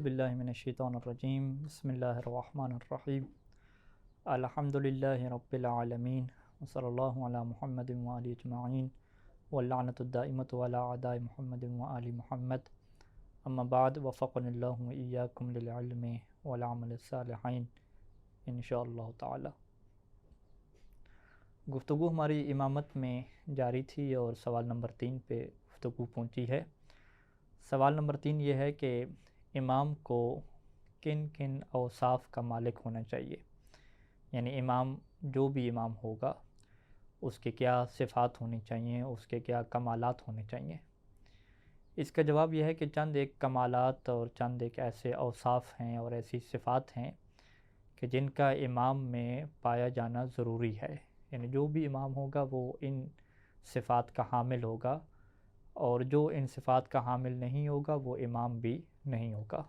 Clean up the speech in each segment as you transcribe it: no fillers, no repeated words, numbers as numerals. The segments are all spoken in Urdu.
باللہ من الشیطان الرجیم بسم اللہ الرحمن الرحیم الحمدللہ رب العالمین وصلی اللہ علی محمد وآلہ اجمعین واللعنۃ الدائمۃ علی اعداء محمد وآل محمد اما بعد وفقنا اللہ وإیاکم للعلم والعمل الصالحین انشاءاللہ تعالی۔ گفتگو ہماری امامت میں جاری تھی اور سوال نمبر 3 پہ گفتگو پہنچی ہے۔ سوال نمبر 3 یہ ہے کہ امام کو کن کن اوصاف کا مالک ہونا چاہیے، یعنی امام جو بھی امام ہوگا اس کے کیا صفات ہونی چاہیے، اس کے کیا کمالات ہونے چاہیے۔ اس کا جواب یہ ہے کہ چند ایک کمالات اور چند ایک ایسے اوصاف ہیں اور ایسی صفات ہیں کہ جن کا امام میں پایا جانا ضروری ہے، یعنی جو بھی امام ہوگا وہ ان صفات کا حامل ہوگا، اور جو ان صفات کا حامل نہیں ہوگا وہ امام بھی نہیں ہوگا۔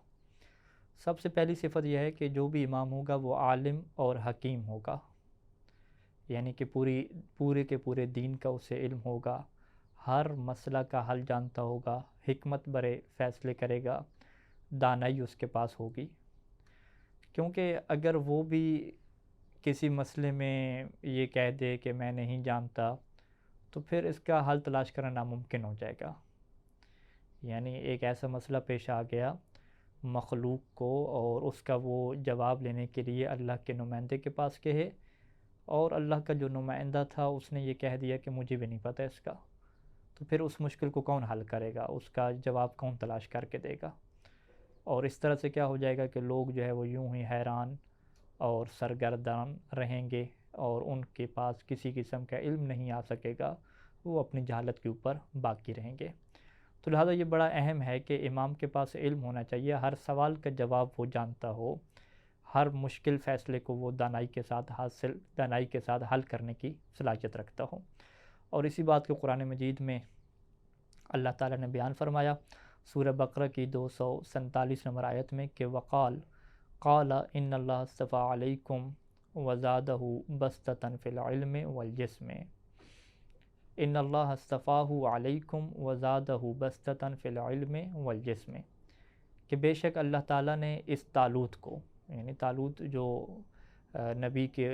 سب سے پہلی صفت یہ ہے کہ جو بھی امام ہوگا وہ عالم اور حکیم ہوگا، یعنی کہ پورے کے پورے دین کا اسے علم ہوگا، ہر مسئلہ کا حل جانتا ہوگا، حکمت برے فیصلے کرے گا، دانائی اس کے پاس ہوگی۔ کیونکہ اگر وہ بھی کسی مسئلے میں یہ کہہ دے کہ میں نہیں جانتا تو پھر اس کا حل تلاش کرنا ناممکن ہو جائے گا۔ یعنی ایک ایسا مسئلہ پیش آ گیا مخلوق کو، اور اس کا وہ جواب لینے کے لیے اللہ کے نمائندے کے پاس گئے، اور اللہ کا جو نمائندہ تھا اس نے یہ کہہ دیا کہ مجھے بھی نہیں پتہ اس کا، تو پھر اس مشکل کو کون حل کرے گا، اس کا جواب کون تلاش کر کے دے گا۔ اور اس طرح سے کیا ہو جائے گا کہ لوگ جو ہے وہ یوں ہی حیران اور سرگردان رہیں گے، اور ان کے پاس کسی قسم کا علم نہیں آ سکے گا، وہ اپنی جہالت کے اوپر باقی رہیں گے۔ تو لہٰذا یہ بڑا اہم ہے کہ امام کے پاس علم ہونا چاہیے، ہر سوال کا جواب وہ جانتا ہو، ہر مشکل فیصلے کو وہ دانائی کے ساتھ حل کرنے کی صلاحیت رکھتا ہو۔ اور اسی بات کو قرآن مجید میں اللہ تعالیٰ نے بیان فرمایا سورہ بقرہ کی 247 نمبر آیت میں کہ وقال قال ان اللہ اصطفیٰ علیکم وزادہ بسطۃ فی العلم والجسم، ان اللہ اصطفاہ علیکم وزادہ بسطۃ فی العلم والجسم، کہ بے شک اللہ تعالیٰ نے اس طالوت کو، یعنی طالوت جو نبی کے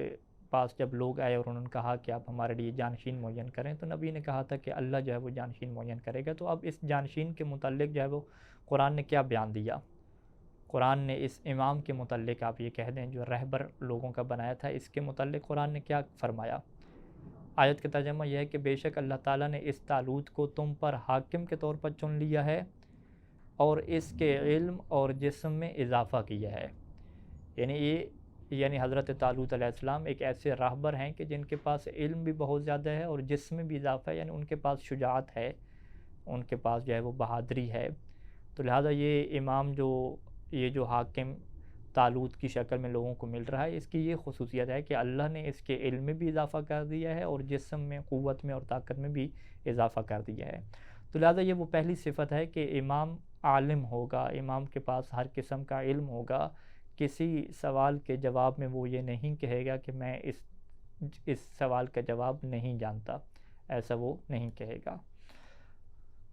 پاس جب لوگ آئے اور انہوں نے کہا کہ آپ ہمارے لیے جانشین معین کریں، تو نبی نے کہا تھا کہ اللہ جو ہے وہ جانشین معین کرے گا۔ تو اب اس جانشین کے متعلق جو ہے وہ قرآن نے کیا بیان دیا، قرآن نے اس امام کے متعلق آپ یہ کہہ دیں جو رہبر لوگوں کا بنایا تھا، اس کے متعلق قرآن نے کیا فرمایا۔ آیت کا ترجمہ یہ ہے کہ بے شک اللہ تعالیٰ نے اس طالوت کو تم پر حاکم کے طور پر چن لیا ہے اور اس کے علم اور جسم میں اضافہ کیا ہے۔ یعنی حضرت طالوت علیہ السلام ایک ایسے راہبر ہیں کہ جن کے پاس علم بھی بہت زیادہ ہے اور جسم میں بھی اضافہ ہے، یعنی ان کے پاس شجاعت ہے، ان کے پاس جو ہے وہ بہادری ہے۔ تو لہٰذا یہ امام یہ جو حاکم طالوت کی شکل میں لوگوں کو مل رہا ہے، اس کی یہ خصوصیت ہے کہ اللہ نے اس کے علم میں بھی اضافہ کر دیا ہے اور جسم میں، قوت میں اور طاقت میں بھی اضافہ کر دیا ہے۔ تو لہٰذا یہ وہ پہلی صفت ہے کہ امام عالم ہوگا، امام کے پاس ہر قسم کا علم ہوگا، کسی سوال کے جواب میں وہ یہ نہیں کہے گا کہ میں اس سوال کا جواب نہیں جانتا، ایسا وہ نہیں کہے گا۔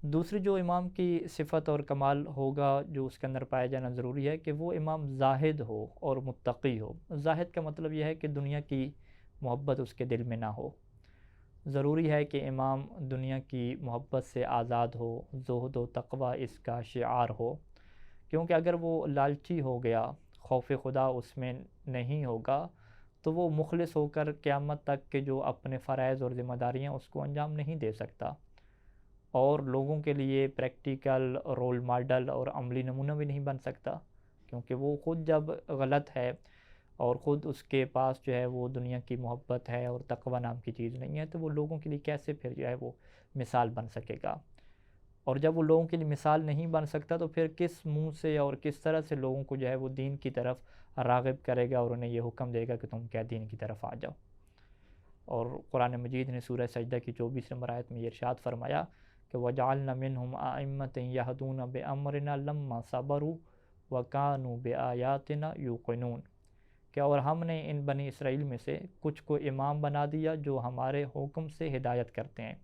دوسری جو امام کی صفت اور کمال ہوگا جو اس کے اندر پایا جانا ضروری ہے کہ وہ امام زاہد ہو اور متقی ہو۔ زاہد کا مطلب یہ ہے کہ دنیا کی محبت اس کے دل میں نہ ہو۔ ضروری ہے کہ امام دنیا کی محبت سے آزاد ہو، زہد و تقوی اس کا شعار ہو، کیونکہ اگر وہ لالچی ہو گیا، خوف خدا اس میں نہیں ہوگا، تو وہ مخلص ہو کر قیامت تک کے جو اپنے فرائض اور ذمہ داریاں اس کو انجام نہیں دے سکتا، اور لوگوں کے لیے پریکٹیکل رول ماڈل اور عملی نمونہ بھی نہیں بن سکتا، کیونکہ وہ خود جب غلط ہے اور خود اس کے پاس جو ہے وہ دنیا کی محبت ہے اور تقوی نام کی چیز نہیں ہے، تو وہ لوگوں کے لیے کیسے پھر جو ہے وہ مثال بن سکے گا۔ اور جب وہ لوگوں کے لیے مثال نہیں بن سکتا تو پھر کس منہ سے اور کس طرح سے لوگوں کو جو ہے وہ دین کی طرف راغب کرے گا اور انہیں یہ حکم دے گا کہ تم کیا دین کی طرف آ جاؤ۔ اور قرآن مجید نے سورہ سجدہ کی 24 نمبر آیت میں یہ ارشاد فرمایا کہ وَجَعَلْنَا مِنْهُمْ أَئِمَّةً يَهْدُونَ بِأَمْرِنَا لَمَّا صَبَرُوا وَكَانُوا بِآيَاتِنَا يُوقِنُونَ، کہ اور ہم نے ان بنی اسرائیل میں سے کچھ کو امام بنا دیا جو ہمارے حکم سے ہدایت کرتے ہیں،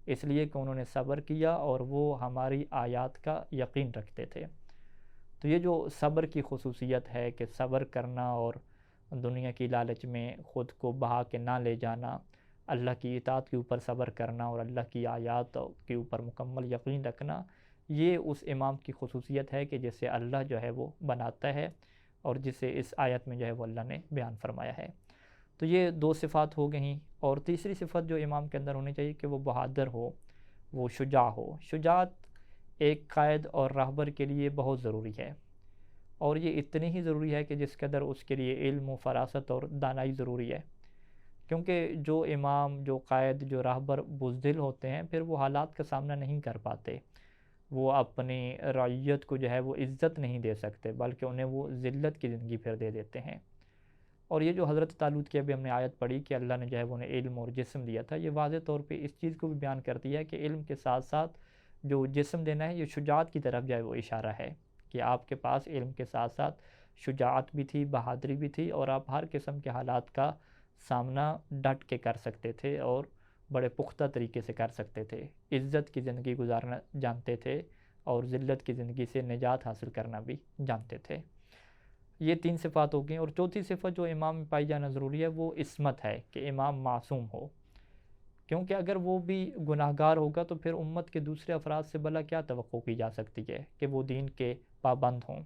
اس لیے کہ انہوں نے صبر کیا اور وہ ہماری آیات کا یقین رکھتے تھے۔ تو یہ جو صبر کی خصوصیت ہے کہ صبر کرنا اور دنیا کی لالچ میں خود کو بہا کے نہ لے جانا، اللہ کی اطاعت کے اوپر صبر کرنا اور اللہ کی آیات کے اوپر مکمل یقین رکھنا، یہ اس امام کی خصوصیت ہے کہ جسے اللہ جو ہے وہ بناتا ہے اور جسے اس آیت میں جو ہے وہ اللہ نے بیان فرمایا ہے۔ تو یہ دو صفات ہو گئیں، اور تیسری صفت جو امام کے اندر ہونی چاہیے کہ وہ بہادر ہو، وہ شجاع ہو۔ شجاعت ایک قائد اور راہبر کے لیے بہت ضروری ہے، اور یہ اتنی ہی ضروری ہے کہ جس قدر اس کے لیے علم و فراست اور دانائی ضروری ہے، کیونکہ جو امام، جو قائد، جو راہبر بزدل ہوتے ہیں پھر وہ حالات کا سامنا نہیں کر پاتے، وہ اپنی رعیت کو جو ہے وہ عزت نہیں دے سکتے، بلکہ انہیں وہ ذلت کی زندگی پھر دے دیتے ہیں۔ اور یہ جو حضرت طالوت کی ابھی ہم نے آیت پڑھی کہ اللہ نے جو ہے وہ انہیں علم اور جسم دیا تھا، یہ واضح طور پہ اس چیز کو بھی بیان کرتی ہے کہ علم کے ساتھ ساتھ جو جسم دینا ہے یہ شجاعت کی طرف جو ہے وہ اشارہ ہے، کہ آپ کے پاس علم کے ساتھ ساتھ شجاعت بھی تھی، بہادری بھی تھی، اور آپ ہر قسم کے حالات کا سامنا ڈٹ کے کر سکتے تھے اور بڑے پختہ طریقے سے کر سکتے تھے، عزت کی زندگی گزارنا جانتے تھے اور ذلت کی زندگی سے نجات حاصل کرنا بھی جانتے تھے۔ یہ تین صفات ہو گئیں، اور چوتھی صفت جو امام میں پائی جانا ضروری ہے وہ عصمت ہے، کہ امام معصوم ہو، کیونکہ اگر وہ بھی گناہ گار ہوگا تو پھر امت کے دوسرے افراد سے بھلا کیا توقع کی جا سکتی ہے کہ وہ دین کے پابند ہوں؟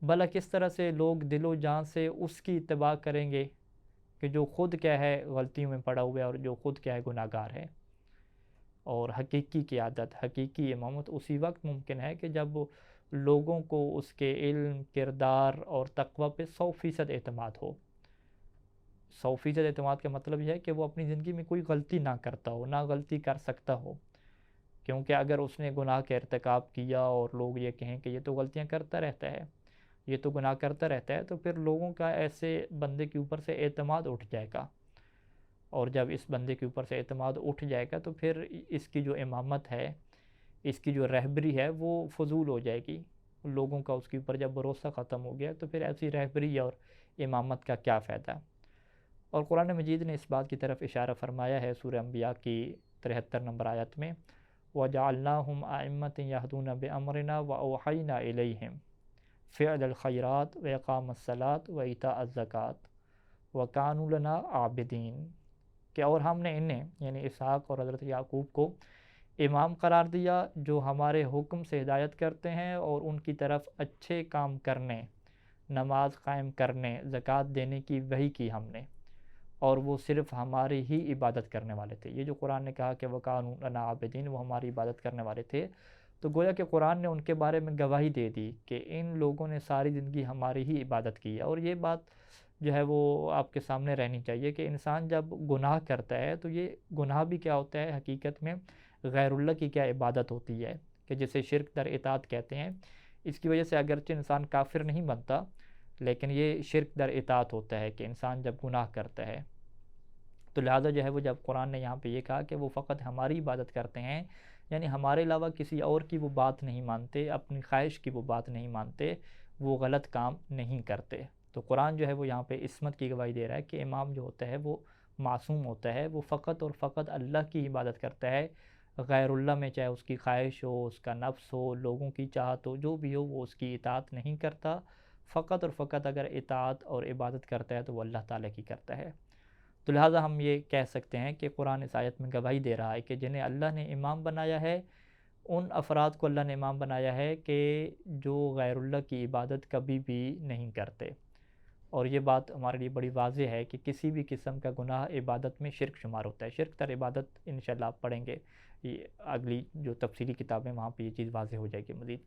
بھلا کس طرح سے لوگ دل و جان سے اس کی اتباع کریں گے کہ جو خود کیا ہے غلطیوں میں پڑا ہوا ہے اور جو خود کیا ہے گناہ گار ہے؟ اور حقیقی قیادت، حقیقی امامت اسی وقت ممکن ہے کہ جب لوگوں کو اس کے علم، کردار اور تقوی پہ 100% اعتماد ہو۔ 100% اعتماد کا مطلب یہ ہے کہ وہ اپنی زندگی میں کوئی غلطی نہ کرتا ہو، نہ غلطی کر سکتا ہو، کیونکہ اگر اس نے گناہ کا ارتکاب کیا اور لوگ یہ کہیں کہ یہ تو غلطیاں کرتا رہتا ہے، یہ تو گناہ کرتا رہتا ہے، تو پھر لوگوں کا ایسے بندے کے اوپر سے اعتماد اٹھ جائے گا، اور جب اس بندے کے اوپر سے اعتماد اٹھ جائے گا تو پھر اس کی جو امامت ہے، اس کی جو رہبری ہے وہ فضول ہو جائے گی۔ لوگوں کا اس کے اوپر جب بھروسہ ختم ہو گیا تو پھر ایسی رہبری اور امامت کا کیا فائدہ؟ اور قرآن مجید نے اس بات کی طرف اشارہ فرمایا ہے سورہ انبیاء کی 73 نمبر آیت میں، وَجَعَلْنَاهُمْ أَئِمَّةً يَهْدُونَ بِأَمْرِنَا وَأَوْحَيْنَا إِلَيْهِمْ فِعْلَ الْخَيْرَاتِ وَإِقَامَ الصَّلَاةِ وَإِيتَاءَ الزَّكَاةِ وَكَانُوا لَنَا عَابِدِينَ، کہ اور ہم نے انہیں یعنی اسحاق اور حضرت یعقوب کو امام قرار دیا جو ہمارے حکم سے ہدایت کرتے ہیں اور ان کی طرف اچھے کام کرنے، نماز قائم کرنے، زکوٰۃ دینے کی وحی کی ہم نے، اور وہ صرف ہماری ہی عبادت کرنے والے تھے۔ یہ جو قرآن نے کہا کہ وَكَانُوا لَنَا عَابِدِينَ، وہ ہماری عبادت کرنے والے تھے، تو گویا کہ قرآن نے ان کے بارے میں گواہی دے دی کہ ان لوگوں نے ساری زندگی ہماری ہی عبادت کی ہے۔ اور یہ بات جو ہے وہ آپ کے سامنے رہنی چاہیے کہ انسان جب گناہ کرتا ہے تو یہ گناہ بھی کیا ہوتا ہے حقیقت میں غیر اللہ کی کیا عبادت ہوتی ہے، کہ جسے شرک در اطاعت کہتے ہیں۔ اس کی وجہ سے اگرچہ انسان کافر نہیں بنتا، لیکن یہ شرک در اطاعت ہوتا ہے کہ انسان جب گناہ کرتا ہے۔ تو لہٰذا جو ہے وہ جب قرآن نے یہاں پہ یہ کہا کہ وہ فقط ہماری عبادت کرتے ہیں، یعنی ہمارے علاوہ کسی اور کی وہ بات نہیں مانتے، اپنی خواہش کی وہ بات نہیں مانتے، وہ غلط کام نہیں کرتے، تو قرآن جو ہے وہ یہاں پہ عصمت کی گواہی دے رہا ہے کہ امام جو ہوتا ہے وہ معصوم ہوتا ہے، وہ فقط اور فقط اللہ کی عبادت کرتا ہے، غیر اللہ میں چاہے اس کی خواہش ہو، اس کا نفس ہو، لوگوں کی چاہت ہو، جو بھی ہو، وہ اس کی اطاعت نہیں کرتا۔ فقط اور فقط اگر اطاعت اور عبادت کرتا ہے تو وہ اللہ تعالیٰ کی کرتا ہے۔ تو لہٰذا ہم یہ کہہ سکتے ہیں کہ قرآن اس آیت میں گواہی دے رہا ہے کہ جنہیں اللہ نے امام بنایا ہے، ان افراد کو اللہ نے امام بنایا ہے کہ جو غیر اللہ کی عبادت کبھی بھی نہیں کرتے۔ اور یہ بات ہمارے لیے بڑی واضح ہے کہ کسی بھی قسم کا گناہ عبادت میں شرک شمار ہوتا ہے۔ شرک تر عبادت انشاءاللہ آپ پڑھیں گے، یہ اگلی جو تفصیلی کتابیں وہاں پہ یہ چیز واضح ہو جائے گی مزید۔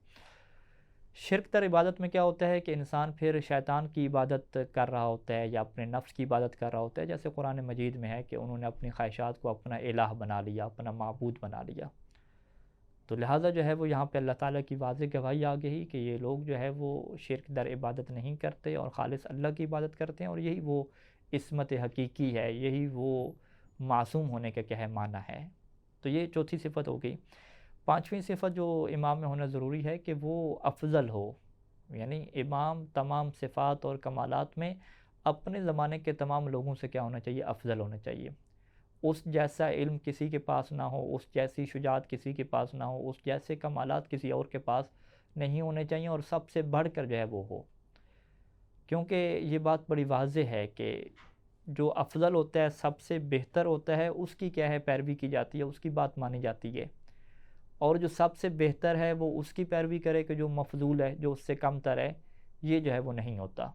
شرک تر عبادت میں کیا ہوتا ہے کہ انسان پھر شیطان کی عبادت کر رہا ہوتا ہے یا اپنے نفس کی عبادت کر رہا ہوتا ہے، جیسے قرآن مجید میں ہے کہ انہوں نے اپنی خواہشات کو اپنا الہ بنا لیا، اپنا معبود بنا لیا۔ تو لہٰذا جو ہے وہ یہاں پہ اللہ تعالیٰ کی واضح گواہی آ گئی کہ یہ لوگ جو ہے وہ شرک در عبادت نہیں کرتے اور خالص اللہ کی عبادت کرتے ہیں، اور یہی وہ عصمت حقیقی ہے، یہی وہ معصوم ہونے کا کیا ہے معنی ہے۔ تو یہ چوتھی صفت ہو گئی۔ پانچویں صفت جو امام میں ہونا ضروری ہے کہ وہ افضل ہو، یعنی امام تمام صفات اور کمالات میں اپنے زمانے کے تمام لوگوں سے کیا ہونا چاہیے، افضل ہونا چاہیے۔ اس جیسا علم کسی کے پاس نہ ہو، اس جیسی شجاعت کسی کے پاس نہ ہو، اس جیسے کمالات کسی اور کے پاس نہیں ہونے چاہیے اور سب سے بڑھ کر جو ہے وہ ہو، کیونکہ یہ بات بڑی واضح ہے کہ جو افضل ہوتا ہے، سب سے بہتر ہوتا ہے، اس کی کیا ہے پیروی کی جاتی ہے، اس کی بات مانی جاتی ہے، اور جو سب سے بہتر ہے وہ اس کی پیروی کرے کہ جو مفضول ہے، جو اس سے کم تر ہے، یہ جو ہے وہ نہیں ہوتا۔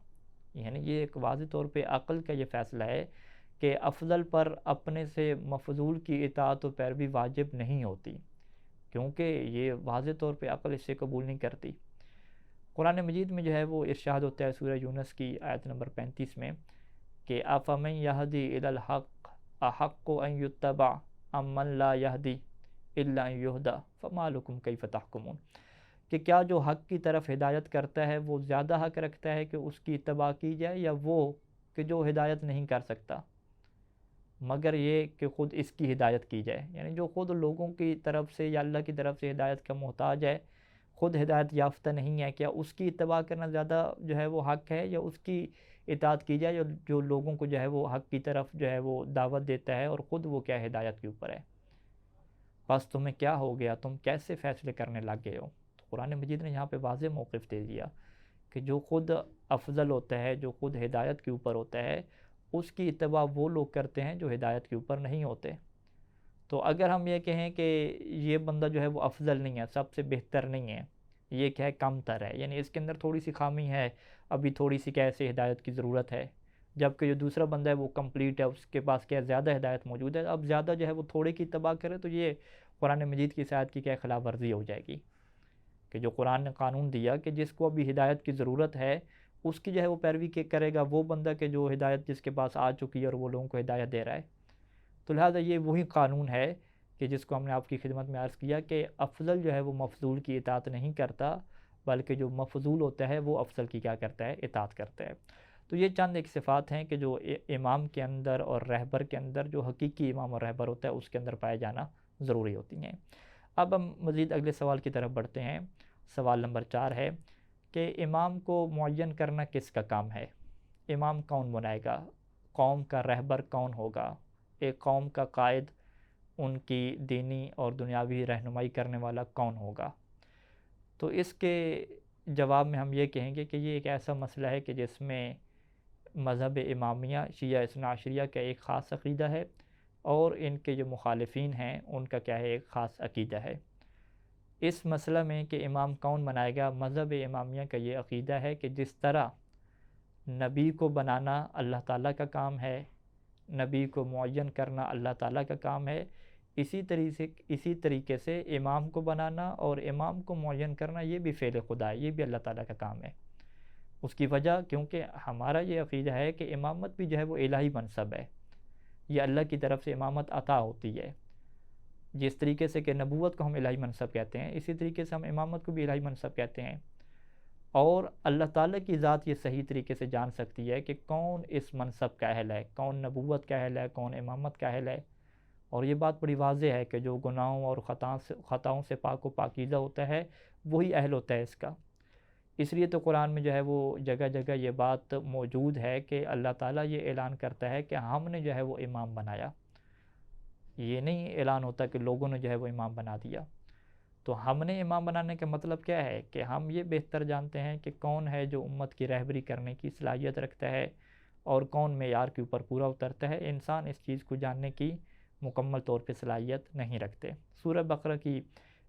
یعنی یہ ایک واضح طور پہ عقل کا یہ فیصلہ ہے کہ افضل پر اپنے سے مفضول کی اطاعت و پیروی واجب نہیں ہوتی، کیونکہ یہ واضح طور پہ عقل اسے قبول نہیں کرتی۔ قرآن مجید میں جو ہے وہ ارشاد ہوتا ہے سورہ یونس کی آیت نمبر 35 میں کہ افمن یہدی الی الحق احق ان یتبع امن لا یہدی الا ان یہدی فما لکم کیف تحکمون، کہ کیا جو حق کی طرف ہدایت کرتا ہے وہ زیادہ حق رکھتا ہے کہ اس کی اتباع کی جائے، یا وہ کہ جو ہدایت نہیں کر سکتا مگر یہ کہ خود اس کی ہدایت کی جائے؟ یعنی جو خود لوگوں کی طرف سے یا اللہ کی طرف سے ہدایت کا محتاج ہے، خود ہدایت یافتہ نہیں ہے، کیا اس کی اتباع کرنا زیادہ جو ہے وہ حق ہے، یا اس کی اطاعت کی جائے جو لوگوں کو جو ہے وہ حق کی طرف جو ہے وہ دعوت دیتا ہے اور خود وہ کیا ہدایت کے اوپر ہے؟ بس تمہیں کیا ہو گیا، تم کیسے فیصلے کرنے لگ گئے ہو؟ تو قرآن مجید نے یہاں پہ واضح موقف دے دیا کہ جو خود افضل ہوتا ہے، جو خود ہدایت کے اوپر ہوتا ہے، اس کی اتباع وہ لوگ کرتے ہیں جو ہدایت کے اوپر نہیں ہوتے۔ تو اگر ہم یہ کہیں کہ یہ بندہ جو ہے وہ افضل نہیں ہے، سب سے بہتر نہیں ہے، یہ کیا ہے کم تر ہے، یعنی اس کے اندر تھوڑی سی خامی ہے، ابھی تھوڑی سی کیسے ہدایت کی ضرورت ہے، جبکہ جو دوسرا بندہ ہے وہ کمپلیٹ ہے، اس کے پاس کیا زیادہ ہدایت موجود ہے، اب زیادہ جو ہے وہ تھوڑے کی اتباع کرے، تو یہ قرآن مجید کی اس آیت کی کیا خلاف ورزی ہو جائے گی کہ جو قرآن نے قانون دیا کہ جس کو ابھی ہدایت کی ضرورت ہے اس کی جو ہے وہ پیروی کرے گا وہ بندہ کہ جو ہدایت جس کے پاس آ چکی ہے اور وہ لوگوں کو ہدایت دے رہا ہے۔ تو لہٰذا یہ وہی قانون ہے کہ جس کو ہم نے آپ کی خدمت میں عرض کیا کہ افضل جو ہے وہ مفضول کی اطاعت نہیں کرتا، بلکہ جو مفضول ہوتا ہے وہ افضل کی کیا کرتا ہے، اطاعت کرتا ہے۔ تو یہ چند ایک صفات ہیں کہ جو امام کے اندر اور رہبر کے اندر، جو حقیقی امام اور رہبر ہوتا ہے اس کے اندر پائے جانا ضروری ہوتی ہیں۔ اب ہم مزید اگلے سوال کی طرف بڑھتے ہیں۔ سوال نمبر 4 ہے کہ امام کو معین کرنا کس کا کام ہے؟ امام کون بنائے گا؟ قوم کا رہبر کون ہوگا؟ ایک قوم کا قائد، ان کی دینی اور دنیاوی رہنمائی کرنے والا کون ہوگا؟ تو اس کے جواب میں ہم یہ کہیں گے کہ یہ ایک ایسا مسئلہ ہے کہ جس میں مذہب امامیہ شیعہ اثنا عشریہ کا ایک خاص عقیدہ ہے، اور ان کے جو مخالفین ہیں ان کا کیا ہے، ایک خاص عقیدہ ہے۔ اس مسئلہ میں کہ امام کون بنائے گا، مذہب امامیہ کا یہ عقیدہ ہے کہ جس طرح نبی کو بنانا اللہ تعالیٰ کا کام ہے، نبی کو معین کرنا اللہ تعالیٰ کا کام ہے، اسی طریقے سے امام کو بنانا اور امام کو معین کرنا یہ بھی فعل خدا ہے، یہ بھی اللہ تعالیٰ کا کام ہے۔ اس کی وجہ کیونکہ ہمارا یہ عقیدہ ہے کہ امامت بھی جو ہے وہ الہی منصب ہے، یہ اللہ کی طرف سے امامت عطا ہوتی ہے۔ جس طریقے سے کہ نبوت کو ہم الہی منصب کہتے ہیں، اسی طریقے سے ہم امامت کو بھی الہی منصب کہتے ہیں، اور اللہ تعالیٰ کی ذات یہ صحیح طریقے سے جان سکتی ہے کہ کون اس منصب کا اہل ہے، کون نبوت کا اہل ہے، کون امامت کا اہل ہے۔ اور یہ بات بڑی واضح ہے کہ جو گناہوں اور خطاؤں سے پاک و پاکیزہ ہوتا ہے وہی اہل ہوتا ہے اس کا۔ اس لیے تو قرآن میں جو ہے وہ جگہ جگہ یہ بات موجود ہے کہ اللہ تعالیٰ یہ اعلان کرتا ہے کہ ہم نے جو ہے وہ امام بنایا، یہ نہیں اعلان ہوتا کہ لوگوں نے جو ہے وہ امام بنا دیا۔ تو ہم نے امام بنانے کا مطلب کیا ہے کہ ہم یہ بہتر جانتے ہیں کہ کون ہے جو امت کی رہبری کرنے کی صلاحیت رکھتا ہے اور کون معیار کے اوپر پورا اترتا ہے۔ انسان اس چیز کو جاننے کی مکمل طور پہ صلاحیت نہیں رکھتے۔ سورہ بقرہ کی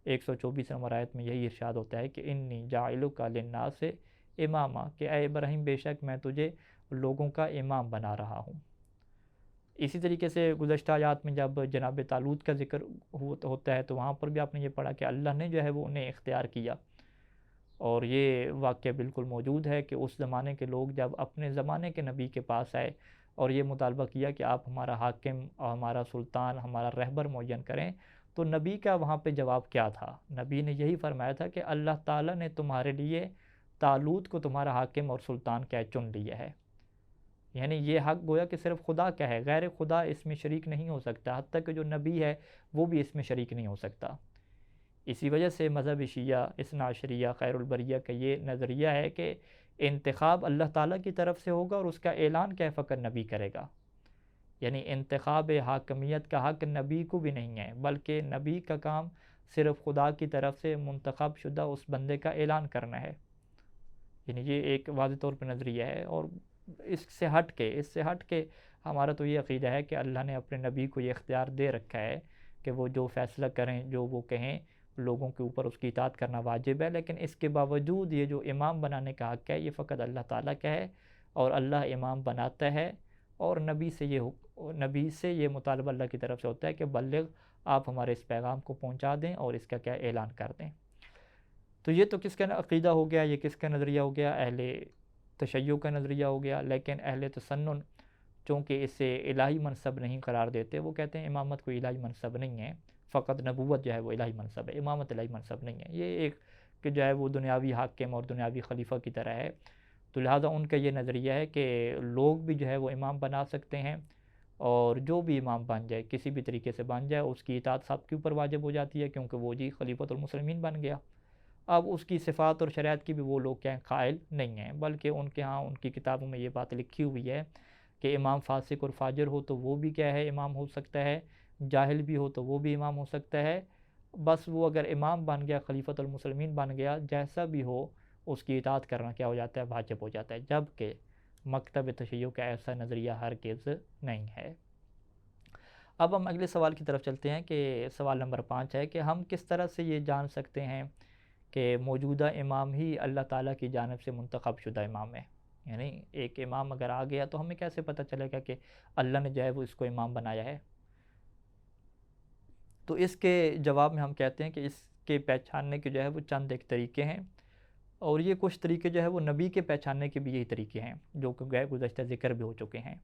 124 نمبر آیت میں یہی ارشاد ہوتا ہے کہ انی جاعلک للناس اماما، کہ اے ابراہیم بے شک میں تجھے لوگوں کا امام بنا رہا ہوں۔ اسی طریقے سے گزشتہ آیات میں جب جناب طالوت کا ذکر ہوتا ہے تو وہاں پر بھی آپ نے یہ پڑھا کہ اللہ نے جو ہے وہ انہیں اختیار کیا، اور یہ واقعہ بالکل موجود ہے کہ اس زمانے کے لوگ جب اپنے زمانے کے نبی کے پاس آئے اور یہ مطالبہ کیا کہ آپ ہمارا حاکم اور ہمارا سلطان، ہمارا رہبر معین کریں، تو نبی کا وہاں پہ جواب کیا تھا؟ نبی نے یہی فرمایا تھا کہ اللہ تعالیٰ نے تمہارے لیے طالوت کو تمہارا حاکم اور سلطان کیا چن لیا ہے۔ یعنی یہ حق گویا کہ صرف خدا کا ہے، غیر خدا اس میں شریک نہیں ہو سکتا، حتیٰ کہ جو نبی ہے وہ بھی اس میں شریک نہیں ہو سکتا۔ اسی وجہ سے مذہب شیعہ اثنا عشریہ خیر البریہ کا یہ نظریہ ہے کہ انتخاب اللہ تعالیٰ کی طرف سے ہوگا اور اس کا اعلان کیا فقط نبی کرے گا۔ یعنی انتخاب حاکمیت کا حق نبی کو بھی نہیں ہے، بلکہ نبی کا کام صرف خدا کی طرف سے منتخب شدہ اس بندے کا اعلان کرنا ہے. یعنی یہ ایک واضح طور پہ نظریہ ہے. اور اس سے ہٹ کے ہمارا تو یہ عقیدہ ہے کہ اللہ نے اپنے نبی کو یہ اختیار دے رکھا ہے کہ وہ جو فیصلہ کریں، جو وہ کہیں، لوگوں کے اوپر اس کی اطاعت کرنا واجب ہے. لیکن اس کے باوجود یہ جو امام بنانے کا حق ہے یہ فقط اللہ تعالیٰ کا ہے، اور اللہ امام بناتا ہے. اور نبی سے یہ مطالبہ اللہ کی طرف سے ہوتا ہے کہ بلغ، آپ ہمارے اس پیغام کو پہنچا دیں اور اس کا کیا اعلان کر دیں. تو یہ تو کس کا عقیدہ ہو گیا، یہ کس کا نظریہ ہو گیا؟ اہل تشیع کا نظریہ ہو گیا. لیکن اہل تسنن چونکہ اسے الہی منصب نہیں قرار دیتے، وہ کہتے ہیں امامت کوئی الہی منصب نہیں ہے، فقط نبوت جو ہے وہ الہی منصب ہے، امامت الہی منصب نہیں ہے. یہ ایک کہ جو ہے وہ دنیاوی حاکم اور دنیاوی خلیفہ کی طرح ہے. تو لہٰذا ان کا یہ نظریہ ہے کہ لوگ بھی جو ہے وہ امام بنا سکتے ہیں، اور جو بھی امام بن جائے کسی بھی طریقے سے بن جائے اس کی اطاعت سب کے اوپر واجب ہو جاتی ہے، کیونکہ وہ جی خلیفۃ المسلمین بن گیا. اب اس کی صفات اور شریعت کی بھی وہ لوگ کیا قائل نہیں ہیں، بلکہ ان کے ہاں ان کی کتابوں میں یہ بات لکھی ہوئی ہے کہ امام فاسق اور فاجر ہو تو وہ بھی کیا ہے امام ہو سکتا ہے، جاہل بھی ہو تو وہ بھی امام ہو سکتا ہے. بس وہ اگر امام بن گیا، خلیفۃ المسلمین بن گیا، جیسا بھی ہو اس کی اطاعت کرنا کیا ہو جاتا ہے، واجب ہو جاتا ہے. جبکہ مکتب تشیع کا ایسا نظریہ ہرگز نہیں ہے. اب ہم اگلے سوال کی طرف چلتے ہیں کہ سوال نمبر 5 ہے کہ ہم کس طرح سے یہ جان سکتے ہیں کہ موجودہ امام ہی اللہ تعالیٰ کی جانب سے منتخب شدہ امام ہے؟ یعنی ایک امام اگر آ گیا تو ہمیں کیسے پتہ چلے گا کہ اللہ نے جو ہے وہ اس کو امام بنایا ہے؟ تو اس کے جواب میں ہم کہتے ہیں کہ اس کے پہچاننے کے جو ہے وہ چند ایک طریقے ہیں، اور یہ کچھ طریقے جو ہے وہ نبی کے پہچاننے کے بھی یہی طریقے ہیں جو کہ گزشتہ ذکر بھی ہو چکے ہیں.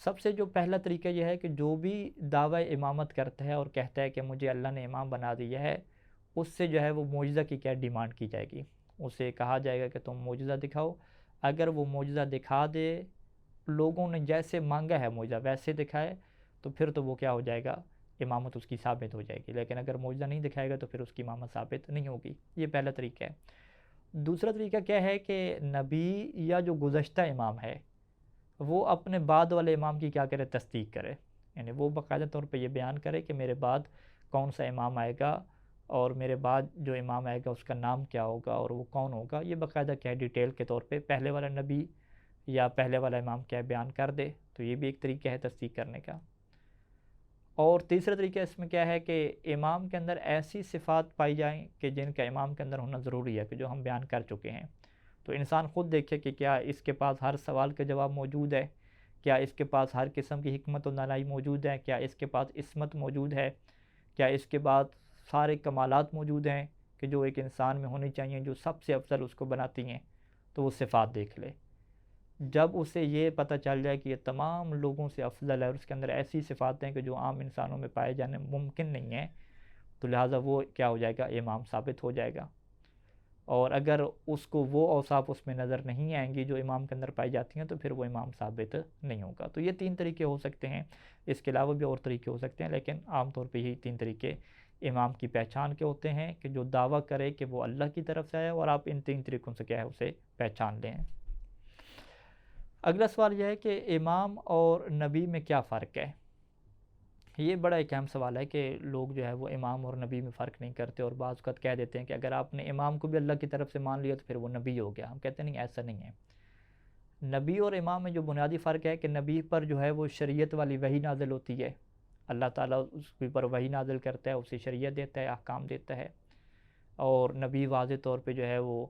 سب سے جو پہلا طریقہ یہ ہے کہ جو بھی دعویٰ امامت کرتا ہے اور کہتا ہے کہ مجھے اللہ نے امام بنا دیا ہے، اس سے جو ہے وہ معجزہ کی کیا ڈیمانڈ کی جائے گی. اسے کہا جائے گا کہ تم معجزہ دکھاؤ. اگر وہ معجزہ دکھا دے، لوگوں نے جیسے مانگا ہے معجزہ ویسے دکھائے، تو پھر تو وہ کیا ہو جائے گا، امامت اس کی ثابت ہو جائے گی. لیکن اگر معجزہ نہیں دکھائے گا تو پھر اس کی امامت ثابت نہیں ہوگی. یہ پہلا طریقہ ہے. دوسرا طریقہ کیا ہے کہ نبی یا جو گزشتہ امام ہے وہ اپنے بعد والے امام کی کیا کرے، تصدیق کرے. یعنی وہ باقاعدہ طور پہ یہ بیان کرے کہ میرے بعد کون سا امام آئے گا، اور میرے بعد جو امام آئے گا اس کا نام کیا ہوگا اور وہ کون ہوگا. یہ باقاعدہ کیا ہے ڈیٹیل کے طور پہ پہلے والا نبی یا پہلے والا امام کیا بیان کر دے. تو یہ بھی ایک طریقہ ہے تصدیق کرنے کا. اور تیسرا طریقہ اس میں کیا ہے کہ امام کے اندر ایسی صفات پائی جائیں کہ جن کا امام کے اندر ہونا ضروری ہے، کہ جو ہم بیان کر چکے ہیں. تو انسان خود دیکھے کہ کیا اس کے پاس ہر سوال کا جواب موجود ہے، کیا اس کے پاس ہر قسم کی حکمت و دانائی موجود ہے، کیا اس کے پاس عصمت موجود ہے، کیا اس کے بعد سارے کمالات موجود ہیں کہ جو ایک انسان میں ہونی چاہیے، جو سب سے افضل اس کو بناتی ہیں. تو وہ صفات دیکھ لے. جب اسے یہ پتہ چل جائے کہ یہ تمام لوگوں سے افضل ہے اور اس کے اندر ایسی صفات ہیں کہ جو عام انسانوں میں پائے جانے ممکن نہیں ہیں، تو لہٰذا وہ کیا ہو جائے گا، امام ثابت ہو جائے گا. اور اگر اس کو وہ اوصاف اس میں نظر نہیں آئیں گی جو امام کے اندر پائی جاتی ہیں، تو پھر وہ امام ثابت نہیں ہوگا. تو یہ 3 طریقے ہو سکتے ہیں. اس کے علاوہ بھی اور طریقے ہو سکتے ہیں، لیکن عام طور پہ یہی 3 طریقے امام کی پہچان کے ہوتے ہیں کہ جو دعویٰ کرے کہ وہ اللہ کی طرف سے ہے، اور آپ ان 3 طریقوں سے کیا ہے اسے پہچان لیں. اگلا سوال یہ ہے کہ امام اور نبی میں کیا فرق ہے؟ یہ بڑا ایک اہم سوال ہے کہ لوگ جو ہے وہ امام اور نبی میں فرق نہیں کرتے، اور بعض اوقات کہہ دیتے ہیں کہ اگر آپ نے امام کو بھی اللہ کی طرف سے مان لیا تو پھر وہ نبی ہو گیا. ہم کہتے ہیں نہیں، ایسا نہیں ہے. نبی اور امام میں جو بنیادی فرق ہے کہ نبی پر جو ہے وہ شریعت والی وحی نازل ہوتی ہے، اللہ تعالیٰ اس کے اوپر وحی نازل کرتا ہے، اسے شریعت دیتا ہے، احکام دیتا ہے. اور نبی واضح طور پہ جو ہے وہ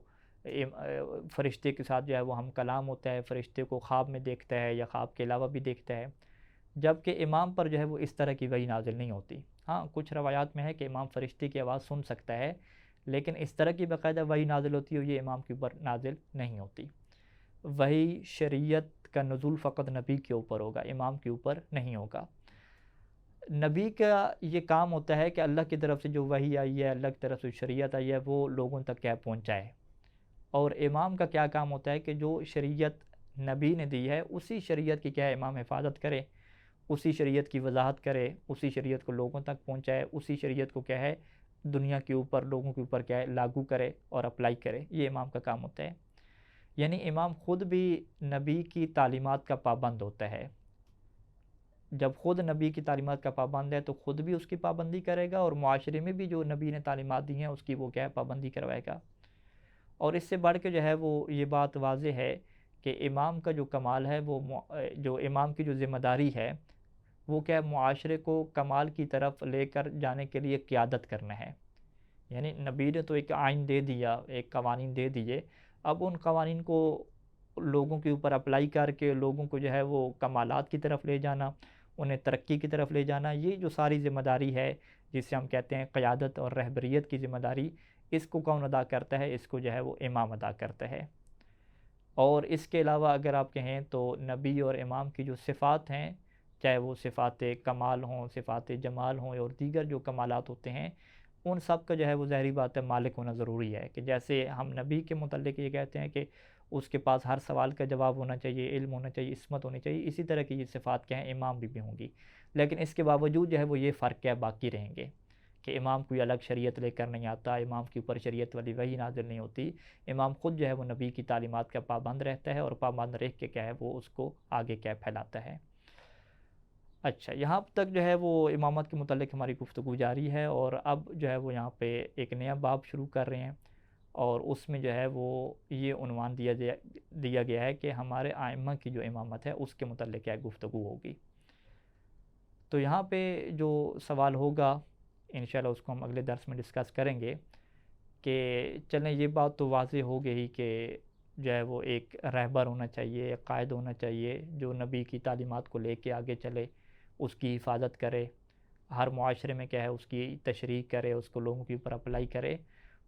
فرشتے کے ساتھ جو ہے وہ ہم کلام ہوتا ہے، فرشتے کو خواب میں دیکھتا ہے یا خواب کے علاوہ بھی دیکھتا ہے. جبکہ امام پر جو ہے وہ اس طرح کی وحی نازل نہیں ہوتی. ہاں کچھ روایات میں ہے کہ امام فرشتے کی آواز سن سکتا ہے، لیکن اس طرح کی باقاعدہ وحی نازل ہوتی ہے، یہ امام کے اوپر نازل نہیں ہوتی. وحی شریعت کا نزول فقط نبی کے اوپر ہوگا، امام کے اوپر نہیں ہوگا. نبی کا یہ کام ہوتا ہے کہ اللہ کی طرف سے جو وحی آئی ہے، اللہ کی طرف سے شریعت آئی ہے، وہ لوگوں تک کیا پہنچائے. اور امام کا کیا کام ہوتا ہے کہ جو شریعت نبی نے دی ہے اسی شریعت کی کیا ہے امام حفاظت کرے، اسی شریعت کی وضاحت کرے، اسی شریعت کو لوگوں تک پہنچائے، اسی شریعت کو کیا ہے دنیا کے اوپر لوگوں کے اوپر کیا ہے لاگو کرے اور اپلائی کرے. یہ امام کا کام ہوتا ہے. یعنی امام خود بھی نبی کی تعلیمات کا پابند ہوتا ہے. جب خود نبی کی تعلیمات کا پابند ہے تو خود بھی اس کی پابندی کرے گا، اور معاشرے میں بھی جو نبی نے تعلیمات دی ہیں اس کی وہ کیا ہے پابندی کروائے گا۔ اور اس سے بڑھ کے جو ہے وہ یہ بات واضح ہے کہ امام کا جو کمال ہے وہ جو امام کی جو ذمہ داری ہے وہ کیا ہے، معاشرے کو کمال کی طرف لے کر جانے کے لیے قیادت کرنا ہے۔ یعنی نبی نے تو ایک آئین دے دیا، ایک قوانین دے دیے، اب ان قوانین کو لوگوں کے اوپر اپلائی کر کے لوگوں کو جو ہے وہ کمالات کی طرف لے جانا، انہیں ترقی کی طرف لے جانا، یہ جو ساری ذمہ داری ہے جسے ہم کہتے ہیں قیادت اور رہبریت کی ذمہ داری، اس کو کون ادا کرتا ہے؟ اس کو جو ہے وہ امام ادا کرتا ہے۔ اور اس کے علاوہ اگر آپ کہیں تو نبی اور امام کی جو صفات ہیں، چاہے وہ صفات کمال ہوں، صفات جمال ہوں، اور دیگر جو کمالات ہوتے ہیں، ان سب کا جو ہے وہ ظاہری بات ہے مالک ہونا ضروری ہے۔ کہ جیسے ہم نبی کے متعلق یہ کہتے ہیں کہ اس کے پاس ہر سوال کا جواب ہونا چاہیے، علم ہونا چاہیے، عصمت ہونی چاہیے، اسی طرح کی یہ صفات کیا ہیں امام بھی ہوں گی، لیکن اس کے باوجود جو ہے وہ یہ فرق کیا باقی رہیں گے کہ امام کوئی الگ شریعت لے کر نہیں آتا، امام کے اوپر شریعت والی وحی نازل نہیں ہوتی، امام خود جو ہے وہ نبی کی تعلیمات کا پابند رہتا ہے، اور پابند رہ کے کیا ہے وہ اس کو آگے کیا پھیلاتا ہے۔ اچھا، یہاں تک جو ہے وہ امامت کے متعلق ہماری گفتگو جاری ہے، اور اب جو ہے وہ یہاں پہ ایک نیا باب شروع کر رہے ہیں، اور اس میں جو ہے وہ یہ عنوان دیا گیا ہے کہ ہمارے ائمہ کی جو امامت ہے اس کے متعلق کیا گفتگو ہوگی۔ تو یہاں پہ جو سوال ہوگا انشاءاللہ اس کو ہم اگلے درس میں ڈسکس کریں گے کہ چلیں یہ بات تو واضح ہو گئی کہ جو ہے وہ ایک رہبر ہونا چاہیے، ایک قائد ہونا چاہیے جو نبی کی تعلیمات کو لے کے آگے چلے، اس کی حفاظت کرے، ہر معاشرے میں کیا ہے اس کی تشریح کرے، اس کو لوگوں کے اوپر اپلائی کرے۔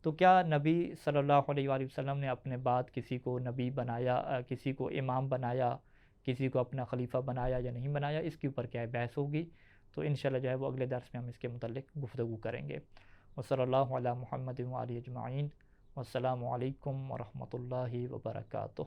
تو کیا نبی صلی اللہ علیہ وآلہ وسلم نے اپنے بعد کسی کو نبی بنایا، کسی کو امام بنایا، کسی کو اپنا خلیفہ بنایا یا نہیں بنایا؟ اس کے اوپر کیا ہے بحث ہوگی، تو انشاءاللہ جو ہے وہ اگلے درس میں ہم اس کے متعلق گفتگو کریں گے۔ وصلی اللہ علی محمد وآلہ اجمعین، والسلام علیکم ورحمۃ اللہ وبرکاتہ۔